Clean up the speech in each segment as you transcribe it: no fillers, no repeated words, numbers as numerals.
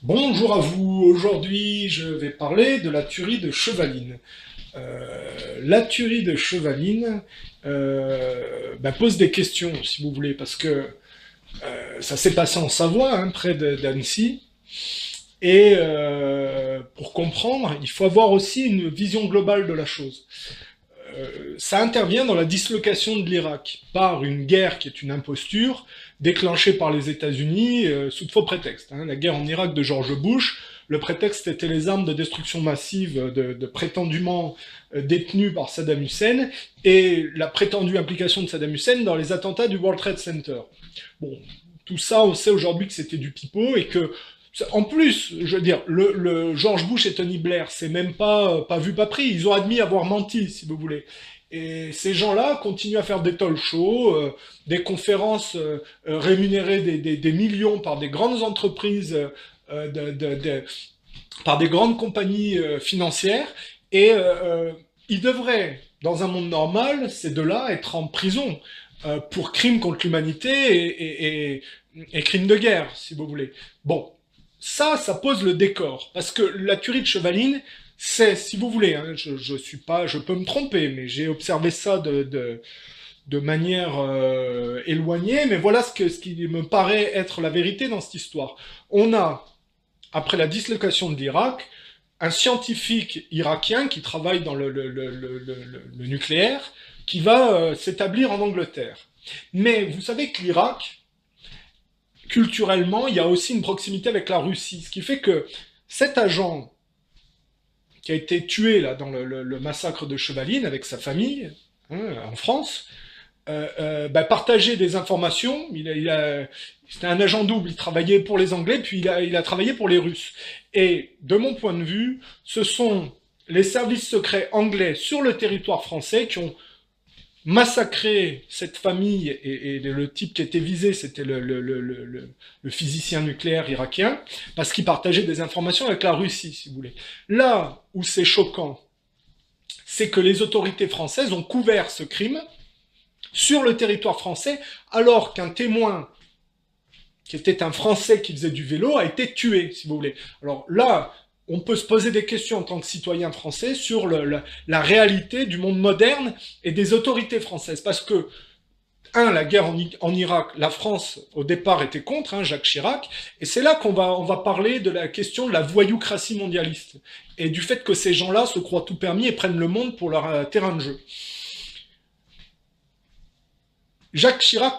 Bonjour à vous, aujourd'hui je vais parler de la tuerie de Chevaline. La tuerie de Chevaline pose des questions, si vous voulez, parce que ça s'est passé en Savoie, hein, près d'Annecy, et pour comprendre, il faut avoir aussi une vision globale de la chose. Ça intervient dans la dislocation de l'Irak par une guerre qui est une imposture déclenchée par les États-Unis sous de faux prétextes. Hein. La guerre en Irak de George Bush, le prétexte était les armes de destruction massive de prétendument détenues par Saddam Hussein et la prétendue implication de Saddam Hussein dans les attentats du World Trade Center. Bon, tout ça, on sait aujourd'hui que c'était du pipeau et que en plus, je veux dire, le George Bush et Tony Blair, c'est même pas vu, pas pris. Ils ont admis avoir menti, si vous voulez. Et ces gens-là continuent à faire des talk shows, des conférences rémunérées des millions par des grandes entreprises, par des grandes compagnies financières. Et ils devraient, dans un monde normal, ces deux-là être en prison pour crimes contre l'humanité et crimes de guerre, si vous voulez. Bon, ça pose le décor, parce que la tuerie de Chevaline, c'est, si vous voulez, hein, je suis pas, je peux me tromper, mais j'ai observé ça de manière éloignée, mais voilà ce qui me paraît être la vérité dans cette histoire. On a, après la dislocation de l'Irak, un scientifique irakien qui travaille dans le nucléaire, qui va s'établir en Angleterre. Mais vous savez que l'Irak, culturellement, il y a aussi une proximité avec la Russie, ce qui fait que cet agent qui a été tué là dans le massacre de Chevaline avec sa famille hein, en France, partageait des informations. C'était un agent double, il travaillait pour les Anglais, puis il a travaillé pour les Russes. Et de mon point de vue, ce sont les services secrets anglais sur le territoire français qui ont massacré cette famille, et le type qui était visé, c'était le physicien nucléaire irakien, parce qu'il partageait des informations avec la Russie, si vous voulez. Là où c'est choquant, c'est que les autorités françaises ont couvert ce crime sur le territoire français, alors qu'un témoin qui était un Français qui faisait du vélo a été tué, si vous voulez. Alors là, on peut se poser des questions en tant que citoyen français sur la réalité du monde moderne et des autorités françaises. Parce que, la guerre en Irak, la France, au départ, était contre, hein, Jacques Chirac, et c'est là qu'on va parler de la question de la voyoucratie mondialiste, et du fait que ces gens-là se croient tout permis et prennent le monde pour leur terrain de jeu. Jacques Chirac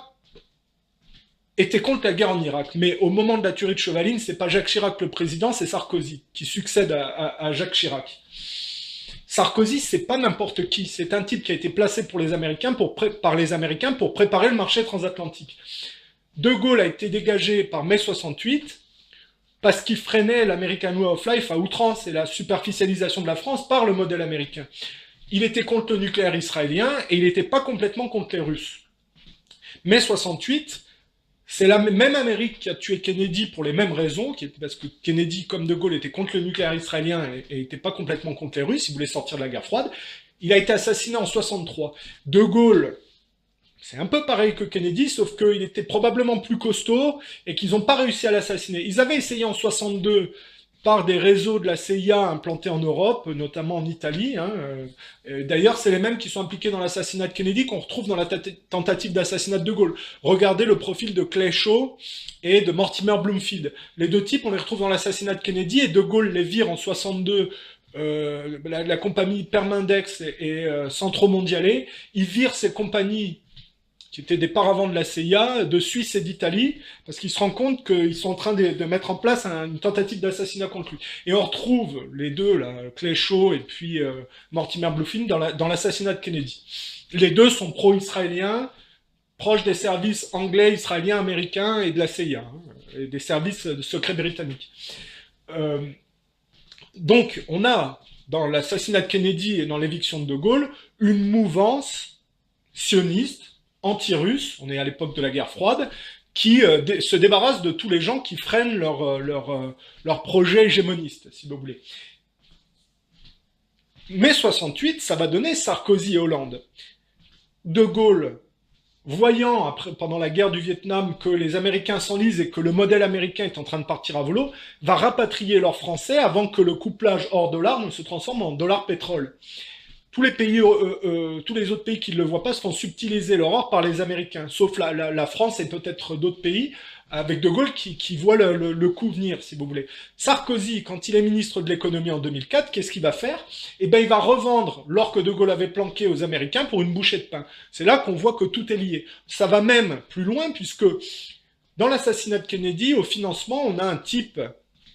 était contre la guerre en Irak. Mais au moment de la tuerie de Chevaline, c'est pas Jacques Chirac le président, c'est Sarkozy qui succède à Jacques Chirac. Sarkozy, c'est pas n'importe qui, c'est un type qui a été placé pour les Américains par les Américains pour préparer le marché transatlantique. De Gaulle a été dégagé par mai 68 parce qu'il freinait l'American Way of Life à outrance et la superficialisation de la France par le modèle américain. Il était contre le nucléaire israélien et il n'était pas complètement contre les Russes. Mai 68, c'est la même Amérique qui a tué Kennedy pour les mêmes raisons, parce que Kennedy, comme De Gaulle, était contre le nucléaire israélien et n'était pas complètement contre les Russes, il voulait sortir de la guerre froide. Il a été assassiné en 63. De Gaulle, c'est un peu pareil que Kennedy, sauf qu'il était probablement plus costaud et qu'ils n'ont pas réussi à l'assassiner. Ils avaient essayé en 62 par des réseaux de la CIA implantés en Europe, notamment en Italie. Hein. D'ailleurs, c'est les mêmes qui sont impliqués dans l'assassinat de Kennedy qu'on retrouve dans la tentative d'assassinat de De Gaulle. Regardez le profil de Clay Shaw et de Mortimer Bloomfield. Les deux types, on les retrouve dans l'assassinat de Kennedy, et De Gaulle les vire en 62 la compagnie Permindex et Centro Mondiale. Il vire ces compagnies qui étaient des paravents de la CIA, de Suisse et d'Italie, parce qu'ils se rendent compte qu'ils sont en train de mettre en place une tentative d'assassinat contre lui. Et on retrouve les deux, là, Clay Shaw et puis Mortimer Bluefin, dans l'assassinat de Kennedy. Les deux sont pro-israéliens, proches des services anglais, israéliens, américains et de la CIA, hein, et des services de secrets britanniques. Donc, on a, dans l'assassinat de Kennedy et dans l'éviction de De Gaulle, une mouvance sioniste, anti-russe, on est à l'époque de la guerre froide, qui se débarrasse de tous les gens qui freinent leur projet hégémoniste, si vous voulez. Mai 68, ça va donner Sarkozy et Hollande. De Gaulle voyant après, pendant la guerre du Vietnam que les Américains s'enlisent et que le modèle américain est en train de partir à volo, va rapatrier l'or français avant que le couplage or-dollar ne se transforme en dollar-pétrole. Tous les pays, tous les autres pays qui ne le voient pas se font subtiliser leur or par les Américains, sauf la France et peut-être d'autres pays, avec De Gaulle qui voit le coup venir, si vous voulez. Sarkozy, quand il est ministre de l'économie en 2004, qu'est-ce qu'il va faire? Eh ben, il va revendre l'or que De Gaulle avait planqué aux Américains pour une bouchée de pain. C'est là qu'on voit que tout est lié. Ça va même plus loin, puisque dans l'assassinat de Kennedy, au financement, on a un type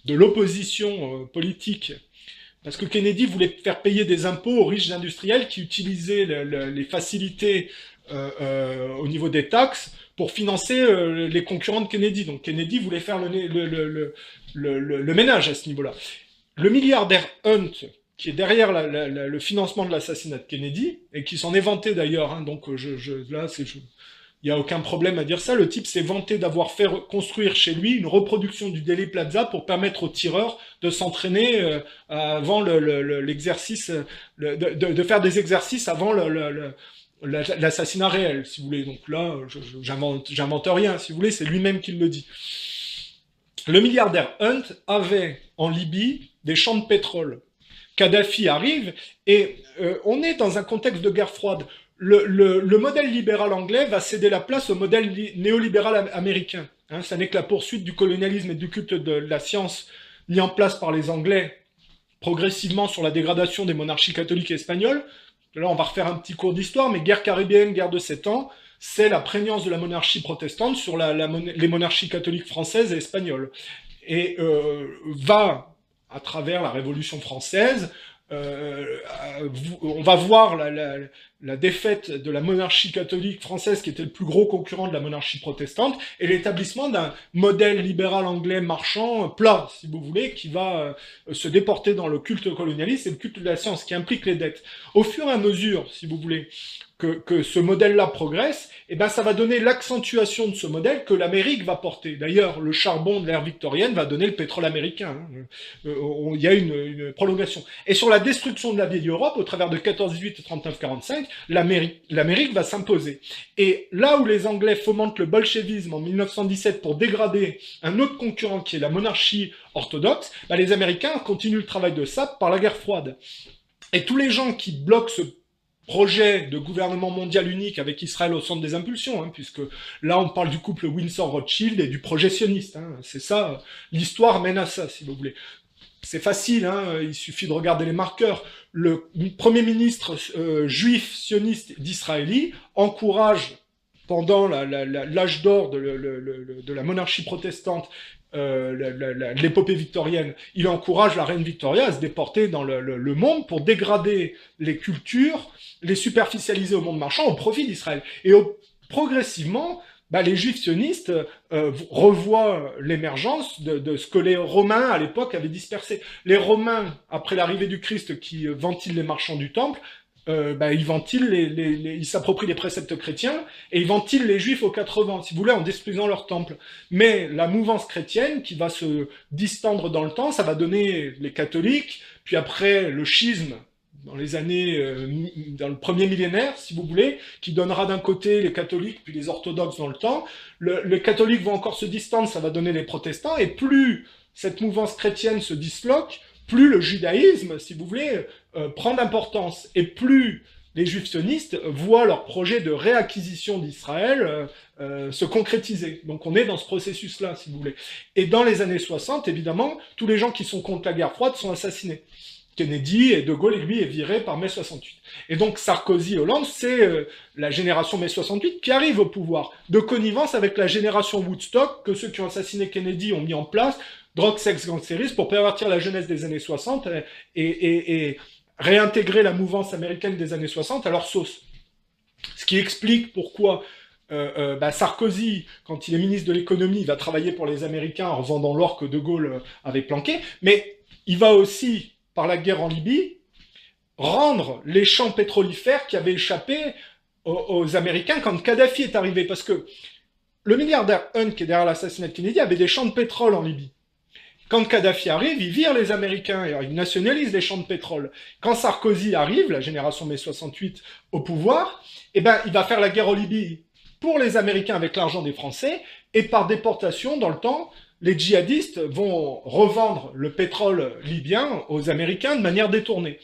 de l'opposition politique, parce que Kennedy voulait faire payer des impôts aux riches industriels qui utilisaient les facilités au niveau des taxes pour financer les concurrents de Kennedy. Donc Kennedy voulait faire le ménage à ce niveau-là. Le milliardaire Hunt, qui est derrière le financement de l'assassinat de Kennedy, et qui s'en est vanté d'ailleurs, hein, donc là, il n'y a aucun problème à dire ça. Le type s'est vanté d'avoir fait construire chez lui une reproduction du Dealey Plaza pour permettre aux tireurs de s'entraîner avant l'exercice, de faire des exercices avant l'assassinat réel, si vous voulez. Donc là, j'invente rien, si vous voulez, c'est lui-même qui le dit. Le milliardaire Hunt avait en Libye des champs de pétrole. Kadhafi arrive et on est dans un contexte de guerre froide. Le modèle libéral anglais va céder la place au modèle néolibéral américain. Hein, ça n'est que la poursuite du colonialisme et du culte de la science mis en place par les Anglais progressivement sur la dégradation des monarchies catholiques et espagnoles. Là, on va refaire un petit cours d'histoire, mais guerre caribéenne, guerre de 7 ans, c'est la prégnance de la monarchie protestante sur les monarchies catholiques françaises et espagnoles. Et va, à travers la Révolution française, on va voir la défaite de la monarchie catholique française, qui était le plus gros concurrent de la monarchie protestante, et l'établissement d'un modèle libéral anglais marchand plat, si vous voulez, qui va se déporter dans le culte colonialiste et le culte de la science, qui implique les dettes. Au fur et à mesure, si vous voulez, que ce modèle-là progresse, et ben ça va donner l'accentuation de ce modèle que l'Amérique va porter. D'ailleurs, le charbon de l'ère victorienne va donner le pétrole américain. Hein. Il y a une prolongation. Et sur la destruction de la vieille Europe, au travers de 14-18 et 39-45, l'Amérique va s'imposer. Et là où les Anglais fomentent le bolchevisme en 1917 pour dégrader un autre concurrent qui est la monarchie orthodoxe, ben les Américains continuent le travail de sape par la guerre froide. Et tous les gens qui bloquent ce projet de gouvernement mondial unique avec Israël au centre des impulsions, hein, puisque là on parle du couple Windsor-Rothschild et du projet sioniste. Hein, c'est ça, l'histoire mène à ça, si vous voulez. C'est facile, hein, il suffit de regarder les marqueurs. Le premier ministre juif sioniste d'Israël encourage, pendant l'âge d'or de la monarchie protestante, l'épopée victorienne, il encourage la reine Victoria à se déporter dans le monde pour dégrader les cultures, les superficialiser au monde marchand au profit d'Israël. Et progressivement, les juifs sionistes revoient l'émergence de ce que les Romains à l'époque avaient dispersé. Les Romains, après l'arrivée du Christ qui ventilent les marchands du temple, ils ventilent ils s'approprient les préceptes chrétiens et ils ventilent les juifs aux 80, si vous voulez, en détruisant leur temple. Mais la mouvance chrétienne qui va se distendre dans le temps, ça va donner les catholiques, puis après le schisme dans les années, dans le premier millénaire, si vous voulez, qui donnera d'un côté les catholiques puis les orthodoxes dans le temps. Les catholiques vont encore se distendre, ça va donner les protestants, et plus cette mouvance chrétienne se disloque, plus le judaïsme, si vous voulez, prend d'importance, et plus les juifs sionistes voient leur projet de réacquisition d'Israël se concrétiser. Donc on est dans ce processus-là, si vous voulez. Et dans les années 60, évidemment, tous les gens qui sont contre la guerre froide sont assassinés. Kennedy et De Gaulle, lui, est viré par mai 68. Et donc Sarkozy, Hollande, c'est la génération mai 68 qui arrive au pouvoir, de connivence avec la génération Woodstock que ceux qui ont assassiné Kennedy ont mis en place, drogue, sexe, gangstérisme, pour pervertir la jeunesse des années 60 et réintégrer la mouvance américaine des années 60 à leur sauce. Ce qui explique pourquoi Sarkozy, quand il est ministre de l'économie, va travailler pour les Américains en revendant l'or que De Gaulle avait planqué, mais il va aussi, par la guerre en Libye, rendre les champs pétrolifères qui avaient échappé aux Américains quand Kadhafi est arrivé. Parce que le milliardaire Hunt, qui est derrière l'assassinat de Kennedy, avait des champs de pétrole en Libye. Quand Kadhafi arrive, il vire les Américains, et il nationalise les champs de pétrole. Quand Sarkozy arrive, la génération mai 68, au pouvoir, il va faire la guerre en Libye. pour les Américains avec l'argent des Français, et par déportation, dans le temps, les djihadistes vont revendre le pétrole libyen aux Américains de manière détournée.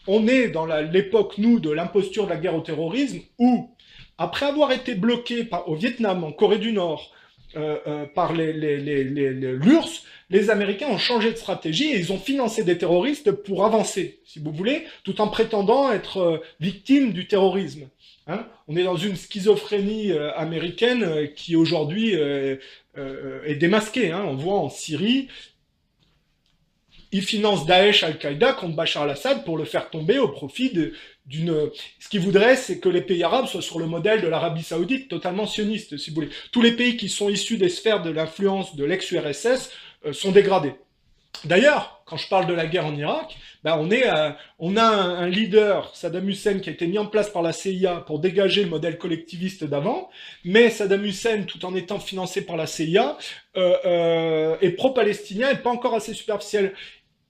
On est dans l'époque, nous, de l'imposture de la guerre au terrorisme, où, après avoir été bloqués au Vietnam, en Corée du Nord, par l'URSS, les Américains ont changé de stratégie et ils ont financé des terroristes pour avancer, si vous voulez, tout en prétendant être victimes du terrorisme. Hein, on est dans une schizophrénie américaine qui aujourd'hui est démasquée. Hein. On voit en Syrie, ils financent Daesh, Al-Qaïda contre Bachar al-Assad pour le faire tomber au profit d'une... Ce qu'ils voudraient, c'est que les pays arabes soient sur le modèle de l'Arabie Saoudite, totalement sioniste, si vous voulez. Tous les pays qui sont issus des sphères de l'influence de l'ex-URSS sont dégradés. D'ailleurs, quand je parle de la guerre en Irak, ben on a un leader, Saddam Hussein, qui a été mis en place par la CIA pour dégager le modèle collectiviste d'avant, mais Saddam Hussein, tout en étant financé par la CIA, est pro-palestinien et pas encore assez superficiel.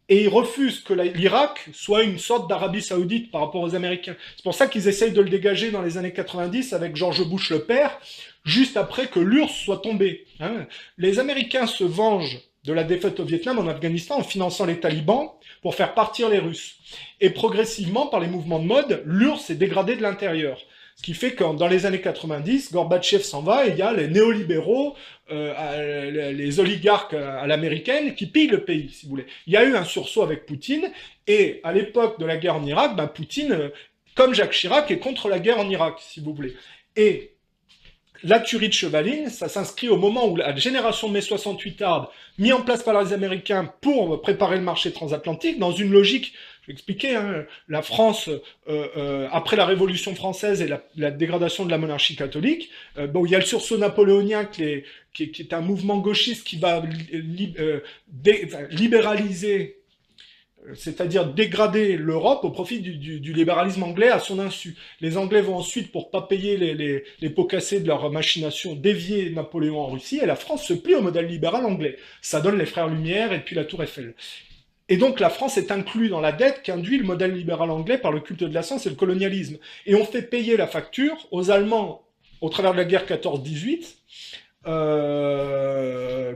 Et il refuse que l'Irak soit une sorte d'Arabie Saoudite par rapport aux Américains. C'est pour ça qu'ils essayent de le dégager dans les années 90 avec George Bush le père, juste après que l'URSS soit tombée. Hein. Les Américains se vengent de la défaite au Vietnam, en Afghanistan, en finançant les talibans pour faire partir les Russes. Et progressivement, par les mouvements de mode, l'URSS s'est dégradée de l'intérieur. Ce qui fait que dans les années 90, Gorbatchev s'en va et il y a les néolibéraux, les oligarques à l'américaine qui pillent le pays, si vous voulez. Il y a eu un sursaut avec Poutine et à l'époque de la guerre en Irak, ben Poutine, comme Jacques Chirac, est contre la guerre en Irak, si vous voulez. Et la tuerie de Chevaline, ça s'inscrit au moment où la génération de mai 68 tarde, mis en place par les Américains pour préparer le marché transatlantique, dans une logique, je vais expliquer, hein, la France, après la Révolution française et la dégradation de la monarchie catholique, bon, il y a le sursaut napoléonien qui est un mouvement gauchiste qui va libéraliser, c'est-à-dire dégrader l'Europe au profit du libéralisme anglais à son insu. Les Anglais vont ensuite, pour pas payer les pots cassés de leur machination, dévier Napoléon en Russie, et la France se plie au modèle libéral anglais. Ça donne les Frères Lumière et puis la Tour Eiffel. Et donc la France est inclue dans la dette qu'induit le modèle libéral anglais par le culte de la science et le colonialisme. Et on fait payer la facture aux Allemands au travers de la guerre 14-18,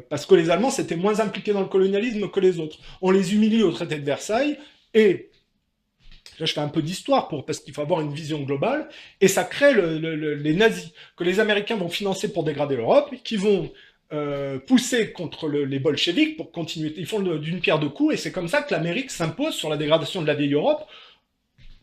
parce que les Allemands s'étaient moins impliqués dans le colonialisme que les autres. On les humilie au traité de Versailles, et là je fais un peu d'histoire parce qu'il faut avoir une vision globale, et ça crée les nazis, que les Américains vont financer pour dégrader l'Europe, qui vont pousser contre les bolcheviks pour continuer. Ils font d'une pierre deux coups, et c'est comme ça que l'Amérique s'impose sur la dégradation de la vieille Europe,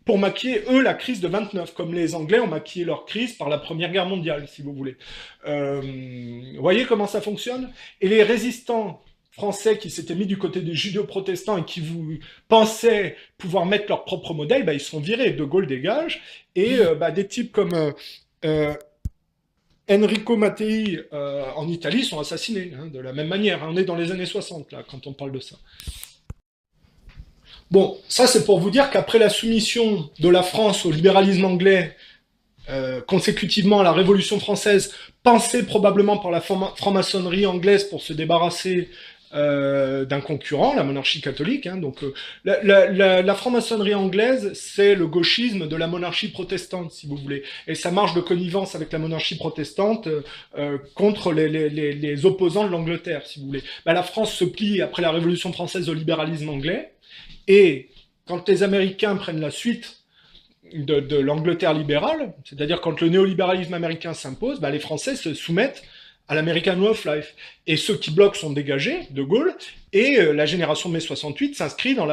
pour maquiller, eux, la crise de 29, comme les Anglais ont maquillé leur crise par la Première Guerre mondiale, si vous voulez. Vous voyez comment ça fonctionne? Et les résistants français qui s'étaient mis du côté des judéo-protestants et qui pensaient pouvoir mettre leur propre modèle, bah, ils sont virés. De Gaulle dégage. Et des types comme Enrico Mattei en Italie sont assassinés, hein, de la même manière. On est dans les années 60, là, quand on parle de ça. Bon, ça c'est pour vous dire qu'après la soumission de la France au libéralisme anglais, consécutivement à la Révolution française, pensée probablement par la franc-maçonnerie anglaise pour se débarrasser d'un concurrent, la monarchie catholique. Hein, donc la franc-maçonnerie anglaise, c'est le gauchisme de la monarchie protestante, si vous voulez. Et ça marche de connivence avec la monarchie protestante contre les opposants de l'Angleterre, si vous voulez. Bah, la France se plie après la Révolution française au libéralisme anglais. Et quand les Américains prennent la suite de l'Angleterre libérale, c'est-à-dire quand le néolibéralisme américain s'impose, bah les Français se soumettent à l'American Way of Life. Et ceux qui bloquent sont dégagés, de Gaulle, et la génération de mai 68 s'inscrit dans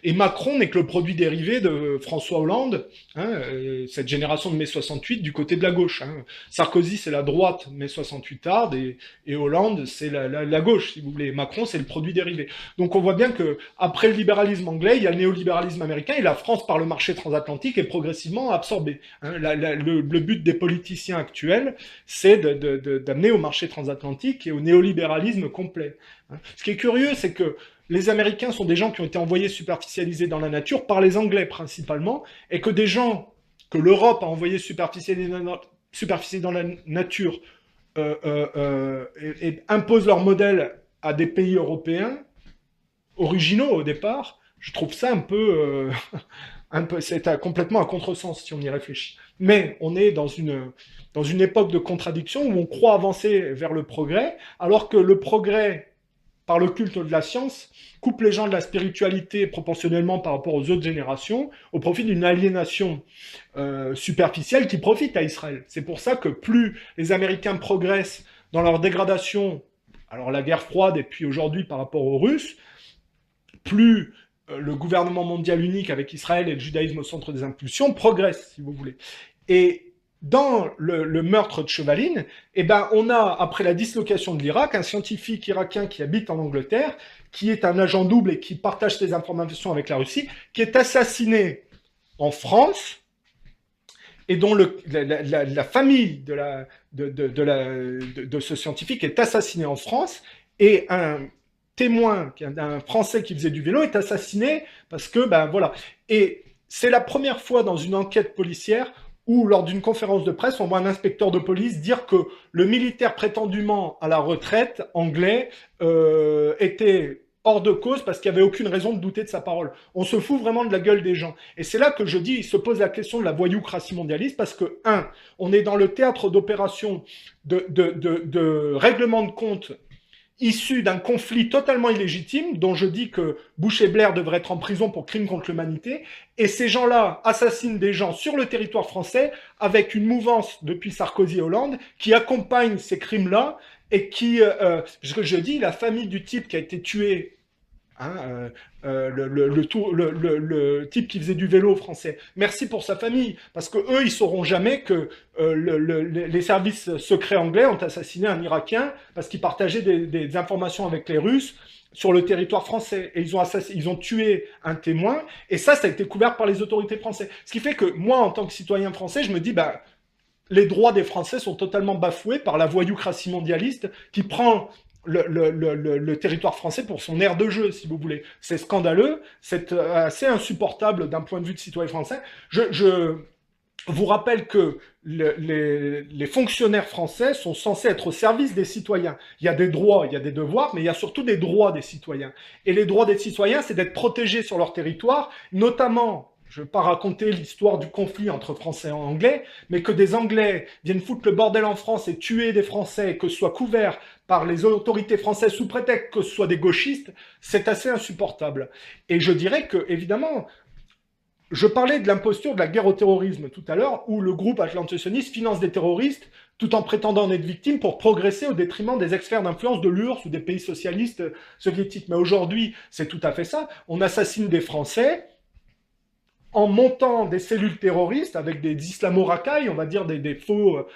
Et Macron n'est que le produit dérivé de François Hollande, hein, cette génération de mai 68 du côté de la gauche. Hein. Sarkozy, c'est la droite, mai 68 tarde, et Hollande, c'est la gauche, si vous voulez. Macron, c'est le produit dérivé. Donc on voit bien que après le libéralisme anglais, il y a le néolibéralisme américain, et la France, par le marché transatlantique, est progressivement absorbée. Hein. Le but des politiciens actuels, c'est d'amener au marché transatlantique et au néolibéralisme complet. Ce qui est curieux, c'est que les Américains sont des gens qui ont été envoyés superficialisés dans la nature par les Anglais principalement, et que des gens que l'Europe a envoyés superficialisés dans la nature et imposent leur modèle à des pays européens originaux au départ. Je trouve ça un peu c'est complètement à contresens si on y réfléchit. Mais on est dans une époque de contradiction où on croit avancer vers le progrès, alors que le progrès, par le culte de la science, coupe les gens de la spiritualité proportionnellement par rapport aux autres générations, au profit d'une aliénation superficielle qui profite à Israël. C'est pour ça que plus les Américains progressent dans leur dégradation, alors la guerre froide et puis aujourd'hui par rapport aux Russes, plus le gouvernement mondial unique avec Israël et le judaïsme au centre des impulsions progresse, si vous voulez. Et dans le meurtre de Chevaline, eh ben, on a, après la dislocation de l'Irak, un scientifique irakien qui habite en Angleterre, qui est un agent double et qui partage ses informations avec la Russie, qui est assassiné en France, et dont la famille de ce scientifique est assassinée en France, et un témoin, un Français qui faisait du vélo, est assassiné parce que, ben voilà. Et c'est la première fois dans une enquête policière où, lors d'une conférence de presse, on voit un inspecteur de police dire que le militaire prétendument à la retraite anglais était hors de cause parce qu'il n'y avait aucune raison de douter de sa parole. On se fout vraiment de la gueule des gens. Et c'est là que je dis, il se pose la question de la voyoucratie mondialiste parce que, on est dans le théâtre d'opérations de règlement de compte issu d'un conflit totalement illégitime, dont je dis que Bush et Blair devraient être en prison pour crimes contre l'humanité, et ces gens-là assassinent des gens sur le territoire français avec une mouvance depuis Sarkozy et Hollande qui accompagne ces crimes-là et qui, je dis, la famille du type qui a été tué, hein, le type qui faisait du vélo français. Merci pour sa famille, parce que eux, ils sauront jamais que les services secrets anglais ont assassiné un Irakien parce qu'il partageait des informations avec les Russes sur le territoire français. Et ils ont tué un témoin, et ça a été couvert par les autorités françaises. Ce qui fait que moi, en tant que citoyen français, je me dis, bah, les droits des Français sont totalement bafoués par la voyoucratie mondialiste qui prend le territoire français pour son aire de jeu, si vous voulez. C'est scandaleux, c'est assez insupportable d'un point de vue de citoyen français. Je vous rappelle que les fonctionnaires français sont censés être au service des citoyens. Il y a des droits, il y a des devoirs, mais il y a surtout des droits des citoyens. Et les droits des citoyens, c'est d'être protégés sur leur territoire, notamment... Je ne vais pas raconter l'histoire du conflit entre Français et Anglais, mais que des Anglais viennent foutre le bordel en France et tuer des Français, et que ce soit couvert par les autorités françaises sous prétexte que ce soit des gauchistes, c'est assez insupportable. Et je dirais que, évidemment, je parlais de l'imposture de la guerre au terrorisme tout à l'heure, où le groupe atlanticioniste finance des terroristes tout en prétendant en être victime pour progresser au détriment des experts d'influence de l'URSS ou des pays socialistes soviétiques. Mais aujourd'hui, c'est tout à fait ça. On assassine des Français en montant des cellules terroristes avec des islamo-racailles, on va dire des faux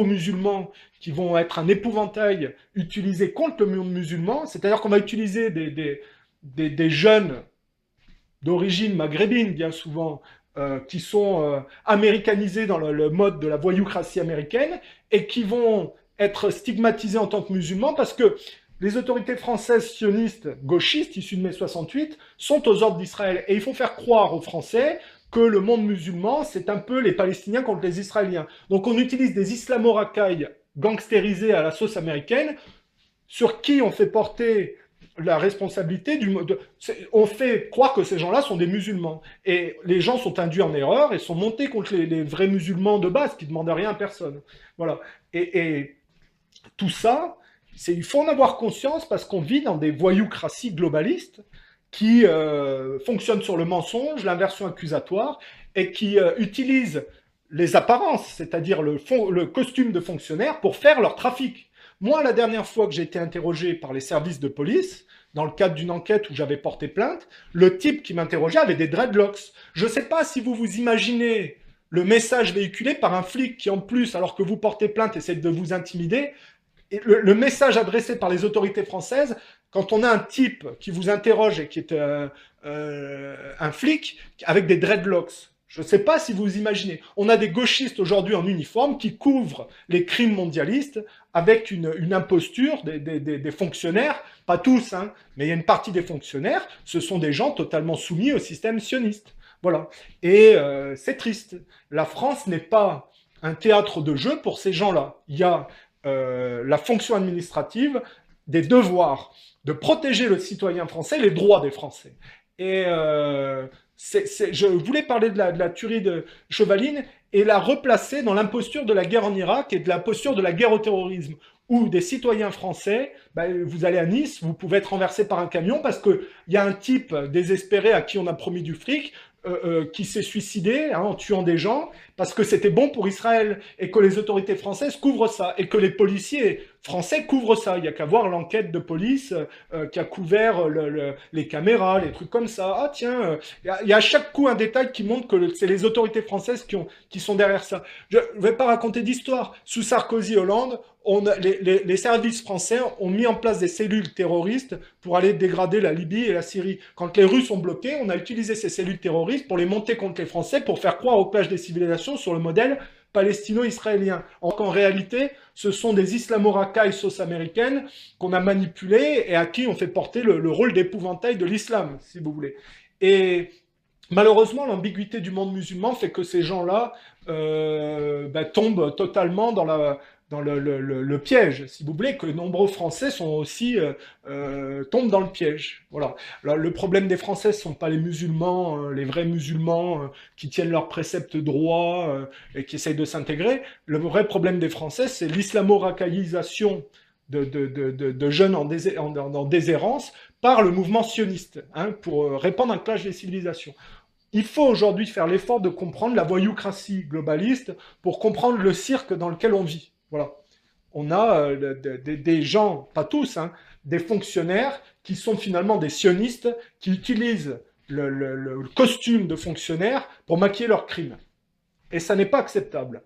musulmans qui vont être un épouvantail utilisé contre le monde musulman, c'est-à-dire qu'on va utiliser des jeunes d'origine maghrébine, bien souvent, qui sont américanisés dans le mode de la voyoucratie américaine, et qui vont être stigmatisés en tant que musulmans parce que les autorités françaises sionistes, gauchistes, issues de mai 68, sont aux ordres d'Israël. Et il faut faire croire aux Français que le monde musulman, c'est un peu les Palestiniens contre les Israéliens. Donc on utilise des islamo-racailles gangstérisés à la sauce américaine, sur qui on fait porter la responsabilité on fait croire que ces gens-là sont des musulmans. Et les gens sont induits en erreur et sont montés contre les vrais musulmans de base qui ne demandent rien à personne. Voilà. Et tout ça... il faut en avoir conscience parce qu'on vit dans des voyoucraties globalistes qui fonctionnent sur le mensonge, l'inversion accusatoire, et qui utilisent les apparences, c'est-à-dire le costume de fonctionnaire, pour faire leur trafic. Moi, la dernière fois que j'ai été interrogé par les services de police, dans le cadre d'une enquête où j'avais porté plainte, le type qui m'interrogeait avait des dreadlocks. Je ne sais pas si vous vous imaginez le message véhiculé par un flic qui, en plus, alors que vous portez plainte, essaie de vous intimider. Et le message adressé par les autorités françaises, quand on a un type qui vous interroge et qui est un flic avec des dreadlocks, je ne sais pas si vous imaginez. On a des gauchistes aujourd'hui en uniforme qui couvrent les crimes mondialistes avec une imposture des fonctionnaires, pas tous, hein, mais il y a une partie des fonctionnaires, ce sont des gens totalement soumis au système sioniste. Voilà. Et c'est triste. La France n'est pas un théâtre de jeu pour ces gens-là. Il y a la fonction administrative, des devoirs de protéger le citoyen français, les droits des Français. Et Je voulais parler de la tuerie de Chevaline et la replacer dans l'imposture de la guerre en Irak et de la posture de la guerre au terrorisme, où des citoyens français, ben, vous allez à Nice, vous pouvez être renversé par un camion parce qu'il y a un type désespéré à qui on a promis du fric, qui s'est suicidé en tuant des gens parce que c'était bon pour Israël et que les autorités françaises couvrent ça et que les policiers français couvrent ça. Il n'y a qu'à voir l'enquête de police qui a couvert les caméras, les trucs comme ça. Ah tiens, il y a à chaque coup un détail qui montre que c'est les autorités françaises qui sont derrière ça. Je ne vais pas raconter d'histoire. Sous Sarkozy, Hollande, les services français ont mis en place des cellules terroristes pour aller dégrader la Libye et la Syrie. Quand les Russes ont bloqué, on a utilisé ces cellules terroristes pour les monter contre les Français, pour faire croire au clash des civilisations sur le modèle palestino-israélien. En réalité, ce sont des islamo-racailles sauce américaine qu'on a manipulés et à qui on fait porter le rôle d'épouvantail de l'islam, si vous voulez. Et malheureusement, l'ambiguïté du monde musulman fait que ces gens-là tombent totalement dans le piège, si vous voulez, que nombreux Français sont aussi tombent dans le piège. Voilà. Alors, le problème des Français, ce ne sont pas les musulmans, les vrais musulmans qui tiennent leurs préceptes droits et qui essayent de s'intégrer. Le vrai problème des Français, c'est l'islamo-racaillisation de jeunes en déshérence par le mouvement sioniste, pour répandre un clash des civilisations. Il faut aujourd'hui faire l'effort de comprendre la voyoucratie globaliste pour comprendre le cirque dans lequel on vit. Voilà. On a des gens, pas tous, des fonctionnaires qui sont finalement des sionistes, qui utilisent le costume de fonctionnaire pour maquiller leurs crimes. Et ça n'est pas acceptable.